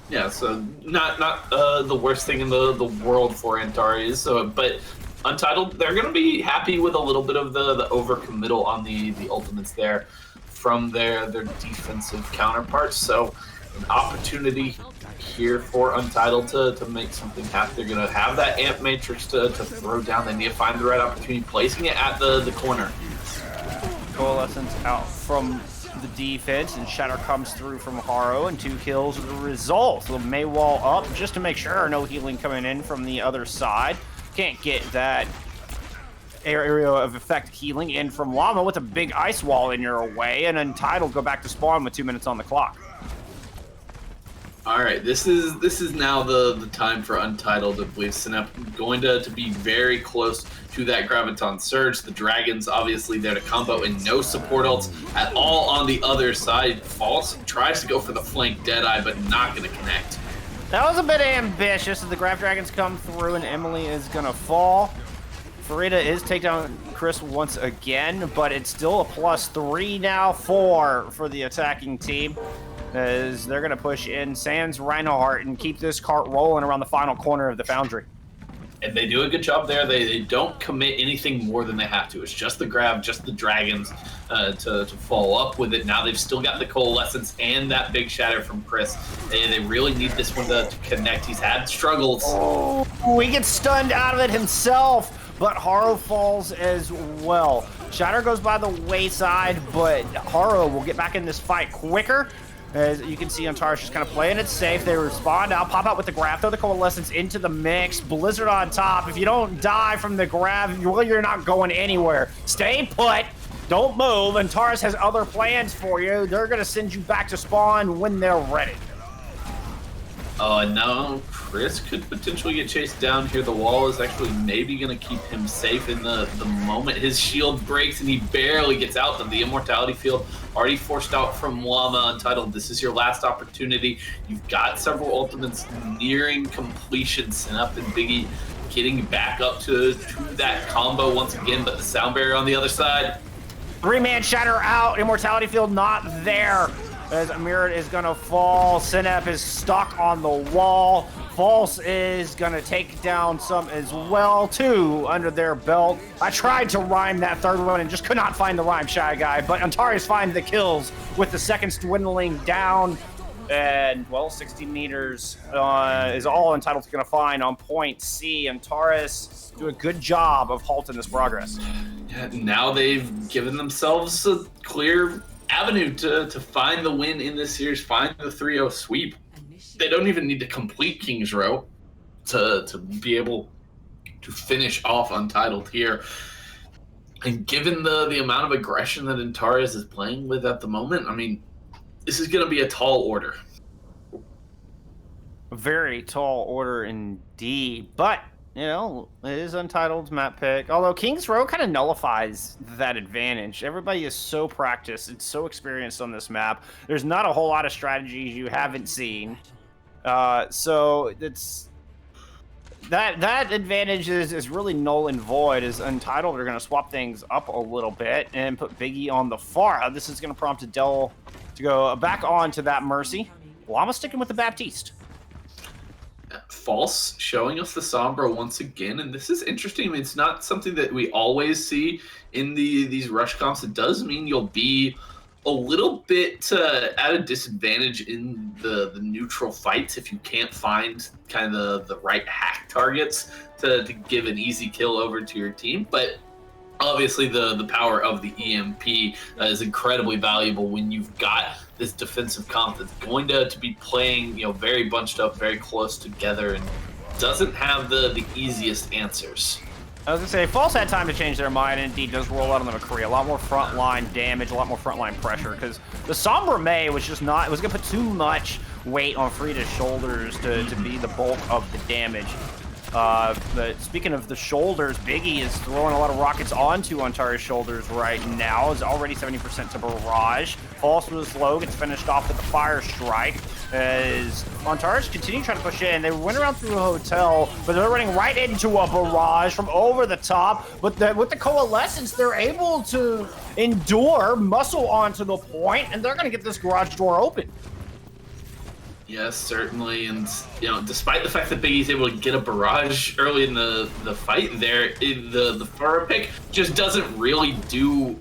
[SPEAKER 2] Yeah, so not the worst thing in the world for Antares. So, but Untitled, they're going to be happy with a little bit of the overcommittal on the ultimates there from their defensive counterparts. So, an opportunity here for Untitled to make something happen. They're going to have that Amp Matrix to throw down. They need to find the right opportunity, placing it at the corner.
[SPEAKER 1] Coalescence out from the defense, and Shatter comes through from Haro, and 2 kills as a result. So Maywall up just to make sure no healing coming in from the other side. Can't get that area of effect healing in from Llama with a big ice wall in your way, and Untitled go back to spawn with 2 minutes on the clock.
[SPEAKER 2] All right, this is now the time for Untitled. I believe Synap going to be very close to that Graviton Surge. The Dragons obviously there to combo, and no support ults at all on the other side. False tries to go for the flank Deadeye, but not going to connect.
[SPEAKER 1] That was a bit ambitious as the Grav Dragons come through, and Emily is going to fall. Farida is take down Chris once again, but it's still a +3 now, 4 for the attacking team, as they're going to push in Sans Reinhardt and keep this cart rolling around the final corner of the Foundry.
[SPEAKER 2] And they do a good job there. They don't commit anything more than they have to. It's just the grab, just the Dragons to follow up with it. Now they've still got the Coalescence and that big shatter from Chris. They really need this one to connect. He's had struggles.
[SPEAKER 1] Oh, he gets stunned out of it himself, but Haro falls as well. Shatter goes by the wayside, but Haro will get back in this fight quicker. As you can see, Antares just kind of playing it safe. They respond out, pop out with the grab, throw the Coalescence into the mix. Blizzard on top. If you don't die from the grab, you're not going anywhere. Stay put. Don't move. Antares has other plans for you. They're going to send you back to spawn when they're ready.
[SPEAKER 2] Oh, no. Chris could potentially get chased down here. The wall is actually maybe going to keep him safe in the moment. His shield breaks and he barely gets out of the Immortality Field. Already forced out from Llama. Untitled, this is your last opportunity. You've got several ultimates nearing completion. Synap and Biggie getting back up to that combo once again, but the sound barrier on the other side.
[SPEAKER 1] 3-man shatter out. Immortality Field not there. As Amirat is going to fall. Synap is stuck on the wall. False is going to take down some as well. 2 under their belt. I tried to rhyme that third one and just could not find the rhyme, Shy Guy. But Antares finds the kills with the seconds dwindling down. And, well, 60 meters is all Untitled going to find on point C. Antares do a good job of halting this progress.
[SPEAKER 2] Yeah, now they've given themselves a clear avenue to find the win in this series, find the 3-0 sweep. They don't even need to complete King's Row to be able to finish off Untitled here. And given the amount of aggression that Antares is playing with at the moment, I mean, this is going to be a tall order.
[SPEAKER 1] A very tall order indeed, but you know, it is Untitled's map pick. Although King's Row kind of nullifies that advantage. Everybody is so practiced and so experienced on this map. There's not a whole lot of strategies you haven't seen. So it's that advantage is really null and void, as Untitled are going to swap things up a little bit and put Biggie on the far. This is going to prompt Adele to go back on to that Mercy. Llama sticking with the Baptiste.
[SPEAKER 2] False showing us the Sombra once again, and this is interesting. I mean, it's not something that we always see in these rush comps. It does mean you'll be a little bit at a disadvantage in the neutral fights if you can't find kind of the right hack targets to give an easy kill over to your team. But obviously the power of the EMP is incredibly valuable when you've got this defensive comp that's going to be playing, you know, very bunched up, very close together, and doesn't have the easiest answers.
[SPEAKER 1] I was gonna say, False had time to change their mind, and indeed does roll out on the McCree. A lot more frontline damage, a lot more frontline pressure, because the Sombra May was just not, it was gonna put too much weight on Frida's shoulders to be the bulk of the damage. But speaking of the shoulders, Biggie is throwing a lot of rockets onto Antares' shoulders right now. Is already 70% to barrage. False was low, gets finished off with the fire strike. As Antares continue trying to push in, they went around through a hotel, but they're running right into a barrage from over the top. But with the coalescence, they're able to endure, muscle onto the point, and they're going to get this garage door open.
[SPEAKER 2] Yes, certainly, and you know, despite the fact that Biggie's able to get a barrage early in the fight, there, the fire pick just doesn't really do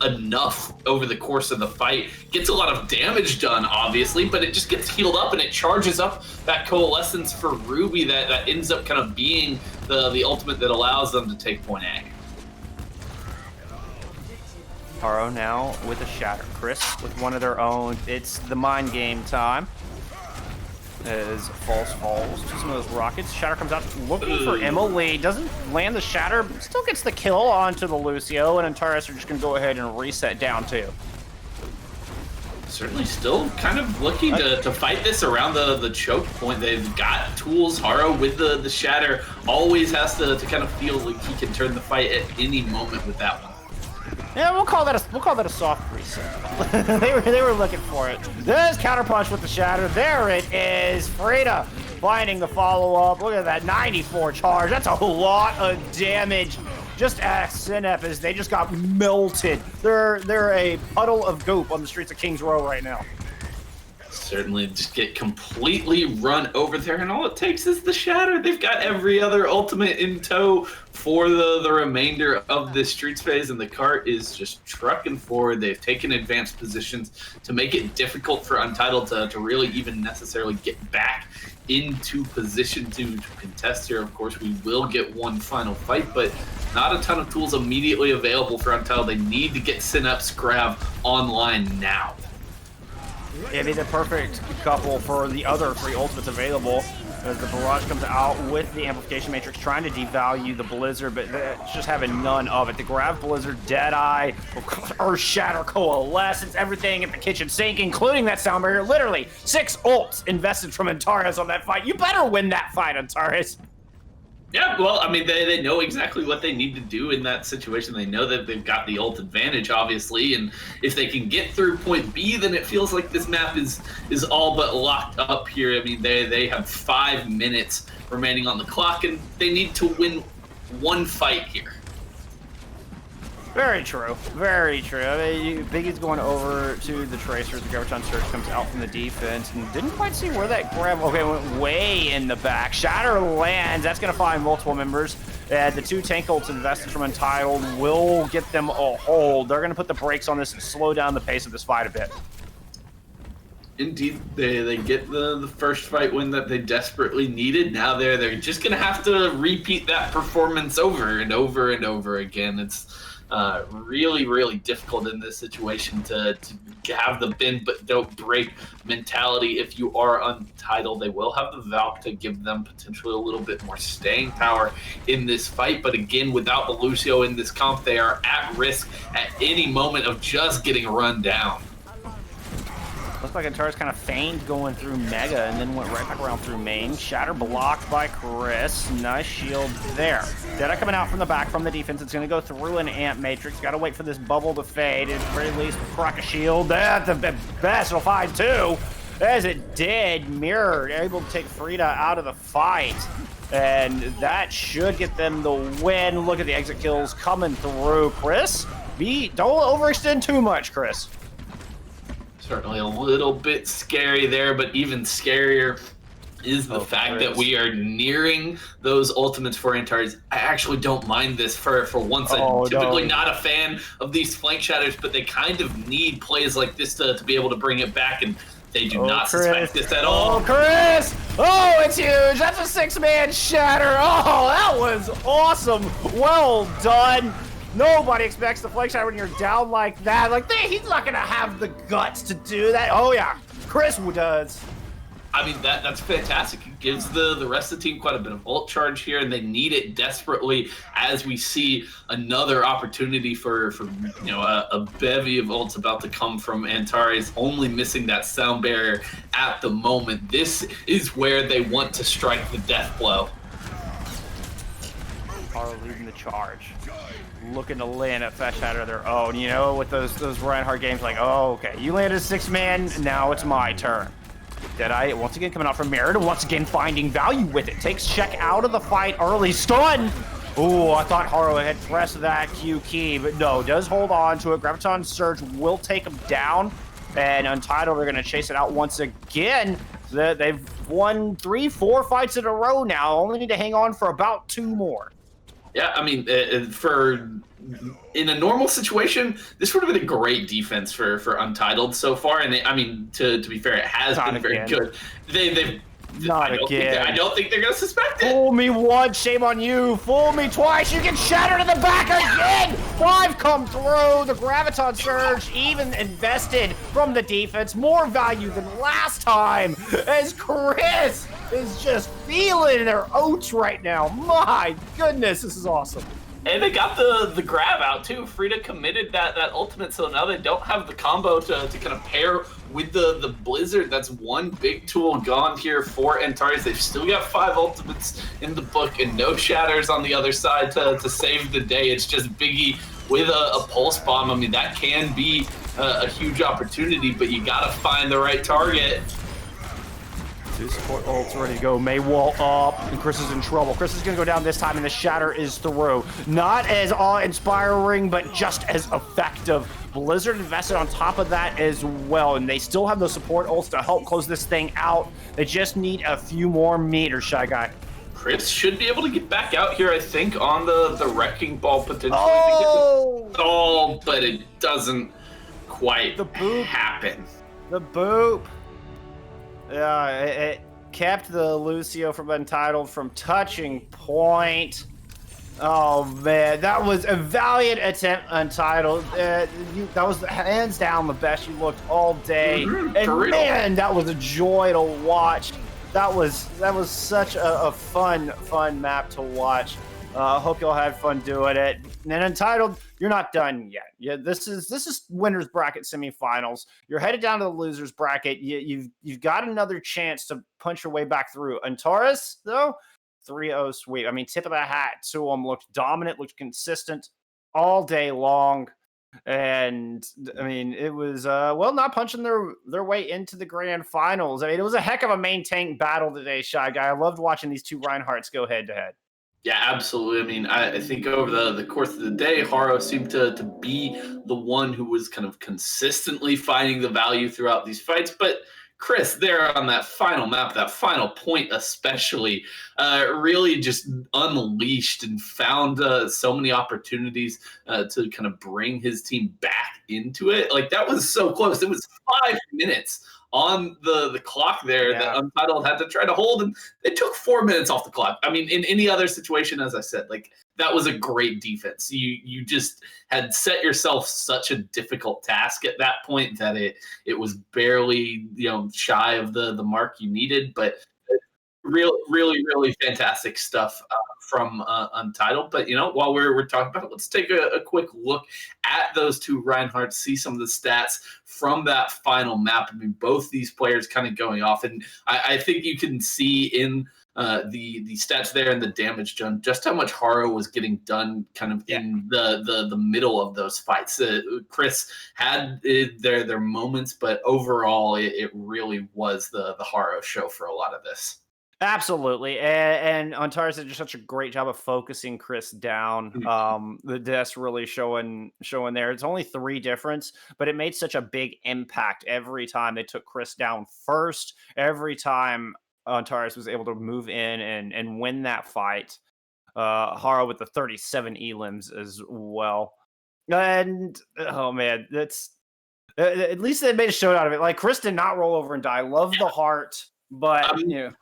[SPEAKER 2] enough over the course of the fight. Gets a lot of damage done, obviously, but it just gets healed up and it charges up that coalescence for Ruby that ends up kind of being the ultimate that allows them to take point A.
[SPEAKER 1] Haro now with a shatter. Chris with one of their own. It's the mind game time. As False falls to some of those rockets. Shatter comes out looking for Emily. Doesn't land the Shatter, still gets the kill onto the Lucio, and Antares are just going to go ahead and reset down too.
[SPEAKER 2] Certainly still kind of looking to fight this around the choke point. They've got tools. Haro with the Shatter always has to kind of feel like he can turn the fight at any moment with that one.
[SPEAKER 1] Yeah, we'll call that a soft reset. they were looking for it. There's counterpunch with the Shatter. There it is. Frida finding the follow-up. Look at that 94 charge. That's a lot of damage. Just ask Synep as they just got melted. They're a puddle of goop on the streets of Kings Row right now.
[SPEAKER 2] Certainly just get completely run over there, and all it takes is the Shatter. They've got every other ultimate in tow for the remainder of this streets phase, and the cart is just trucking forward. They've taken advanced positions to make it difficult for Untitled to really even necessarily get back into position to contest here. Of course, we will get one final fight, but not a ton of tools immediately available for Untitled. They need to get Synapse Grav online now.
[SPEAKER 1] It'd be the perfect couple for the other three ultimates available, as the Barrage comes out with the Amplification Matrix trying to devalue the Blizzard, but it's just having none of it. The Grav Blizzard, Deadeye, Earth Shatter, Coalescence, everything at the kitchen sink, including that sound barrier. Literally 6 ults invested from Antares on that fight. You better win that fight, Antares.
[SPEAKER 2] Yeah, well, I mean, they know exactly what they need to do in that situation. They know that they've got the ult advantage, obviously, and if they can get through point B, then it feels like this map is all but locked up here. I mean, they have 5 minutes remaining on the clock, and they need to win one fight here.
[SPEAKER 1] Very true. Very true. I mean, Biggie's going over to the Tracers. The Graviton Surge comes out from the defense and didn't quite see where that grab. Okay, went way in the back. Shatter lands. That's going to find multiple members. The 2 tank ults invested from Untitled will get them a hold. They're going to put the brakes on this and slow down the pace of this fight a bit.
[SPEAKER 2] Indeed, they get the first fight win that they desperately needed. Now they're just going to have to repeat that performance over and over and over again. It's really, really difficult in this situation to have the bend but don't break mentality. If you are Untitled, they will have the Valk to give them potentially a little bit more staying power in this fight. But again, without the Lucio in this comp, they are at risk at any moment of just getting run down.
[SPEAKER 1] Let's like Antares kind of feigned going through Mega and then went right back around through main. Shatter blocked by Chris. Nice shield there. Deadeye coming out from the back from the defense. It's going to go through an Amp Matrix. Got to wait for this bubble to fade. At the very least, crack a shield. At the best, it'll find two. As it did, Mirror able to take Frida out of the fight. And that should get them the win. Look at the exit kills coming through. Chris, don't overextend too much, Chris.
[SPEAKER 2] Certainly a little bit scary there, but even scarier is the fact that we are nearing those ultimates for Antares. I actually don't mind this for once. I'm typically not a fan of these flank shatters, but they kind of need plays like this to be able to bring it back, and they do not suspect this at all.
[SPEAKER 1] Oh, Chris! Oh, it's huge! That's a 6-man shatter! Oh, that was awesome! Well done! Nobody expects the flank shatter when you're down like that. Like, he's not gonna have the guts to do that. Oh yeah, Chris does.
[SPEAKER 2] I mean, that's fantastic. It gives the rest of the team quite a bit of ult charge here, and they need it desperately as we see another opportunity for a bevy of ults about to come from Antares, only missing that sound barrier at the moment. This is where they want to strike the death blow.
[SPEAKER 1] Are leading the charge. Looking to land a fast shatter of their own, you know, with those Reinhardt games, like, oh, okay, you landed a 6-man, now it's my turn. Deadeye, once again, coming out from Mirror, once again finding value with it. Takes Check out of the fight early. Stun! Ooh, I thought Haro had pressed that Q key, but no, does hold on to it. Graviton Surge will take him down, and Untitled are going to chase it out once again. They've won 3-4 fights in a row now. Only need to hang on for about 2 more.
[SPEAKER 2] Yeah, I mean, in a normal situation, this would have been a great defense for Untitled so far. And to be fair, it has been very good. I don't think they're gonna suspect it.
[SPEAKER 1] Fool me once, shame on you. Fool me twice, you get shattered in the back again. 5 come through. The Graviton Surge even invested from the defense. More value than last time. As Chris is just feeling their oats right now. My goodness, this is awesome.
[SPEAKER 2] And they got the grab out too. Frida committed that ultimate, so now they don't have the combo to kind of pair with the Blizzard. That's one big tool gone here for Antares. They've still got 5 ultimates in the book and no shatters on the other side to save the day. It's just Biggie with a pulse bomb. I mean, that can be a huge opportunity, but you gotta find the right target.
[SPEAKER 1] 2 support ults ready to go. May wall up, and Chris is in trouble. Chris is going to go down this time, and the shatter is through. Not as awe-inspiring, but just as effective. Blizzard invested on top of that as well, and they still have those support ults to help close this thing out. They just need a few more meters, Shy Guy.
[SPEAKER 2] Chris should be able to get back out here, I think, on the Wrecking Ball potentially.
[SPEAKER 1] Oh!
[SPEAKER 2] But it doesn't quite happen.
[SPEAKER 1] The boop. Yeah, it kept the Lucio from Untitled from touching point. Oh man, that was a valiant attempt, Untitled. That was hands down the best you looked all day. And man, that was a joy to watch. That was such a fun map to watch. Hope y'all had fun doing it. And Untitled, you're not done yet. Yeah, this is winners bracket semifinals. You're headed down to the losers bracket. You've got another chance to punch your way back through. Antares, though, 3-0 sweep. I mean, tip of the hat to them. Looked dominant, looked consistent all day long. And I mean, it was not punching their way into the grand finals. I mean, it was a heck of a main tank battle today, Shy Guy. I loved watching these 2 Reinhardts go head to head.
[SPEAKER 2] Yeah, absolutely. I mean, I think over the course of the day, Haro seemed to be the one who was kind of consistently finding the value throughout these fights. But Chris, there on that final map, that final point especially, really just unleashed and found so many opportunities to kind of bring his team back into it. Like, that was so close. It was 5 minutes on the clock there that Untitled had to try to hold, and it took 4 minutes off the clock. I mean, in any other situation, as I said, like, that was a great defense. You just had set yourself such a difficult task at that point that it was barely shy of the mark you needed, but really fantastic stuff from Untitled. But while we're talking about it, let's take a quick look at those two Reinhardts, see some of the stats from that final map. I mean, both these players kind of going off, and I think you can see in the stats there and the damage done, just how much Haro was getting done kind of in the middle of those fights. Chris had their moments, but overall it really was the Haro show for a lot of this.
[SPEAKER 1] Absolutely, and Antares did just such a great job of focusing Chris down. The deaths really showing there. It's only 3 difference, but it made such a big impact every time they took Chris down first. Every time Antares was able to move in and win that fight. Haro with the 37 elims as well, and oh man, that's at least they made a show out of it. Like Chris did not roll over and die. Love the heart. But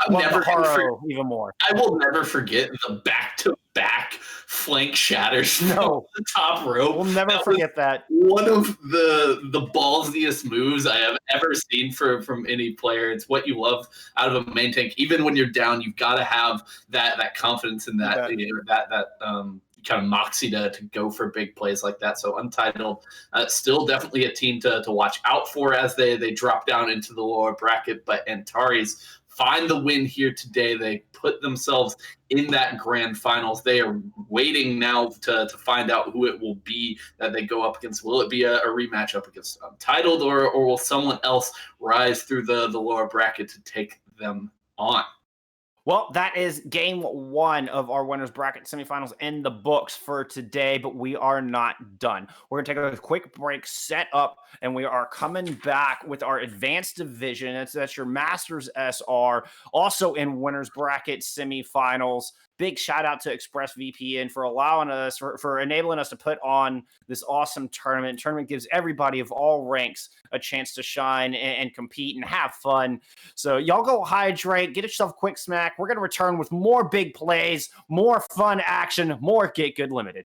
[SPEAKER 1] love the Haro even more.
[SPEAKER 2] I will never forget the back-to-back flank shatters from the top rope.
[SPEAKER 1] We'll never forget that.
[SPEAKER 2] One of the ballsiest moves I have ever seen from any player. It's what you love out of a main tank. Even when you're down, you've got to have that confidence in that kind of moxie to go for big plays like that. So Untitled, still definitely a team to watch out for as they drop down into the lower bracket. But Antares find the win here today. They put themselves in that grand finals. They are waiting now to find out who it will be that they go up against. Will it be a rematch up against Untitled, or will someone else rise through the lower bracket to take them on?
[SPEAKER 1] Well, that is game 1 of our winners bracket semifinals in the books for today, but we are not done. We're going to take a quick break, set up, and we are coming back with our advanced division. That's your Masters SR, also in winners bracket semifinals. Big shout out to ExpressVPN for allowing us, for enabling us to put on this awesome tournament. Tournament gives everybody of all ranks a chance to shine and compete and have fun. So y'all go hydrate, get yourself a quick smack. We're going to return with more big plays, more fun action, more Get Good Limited.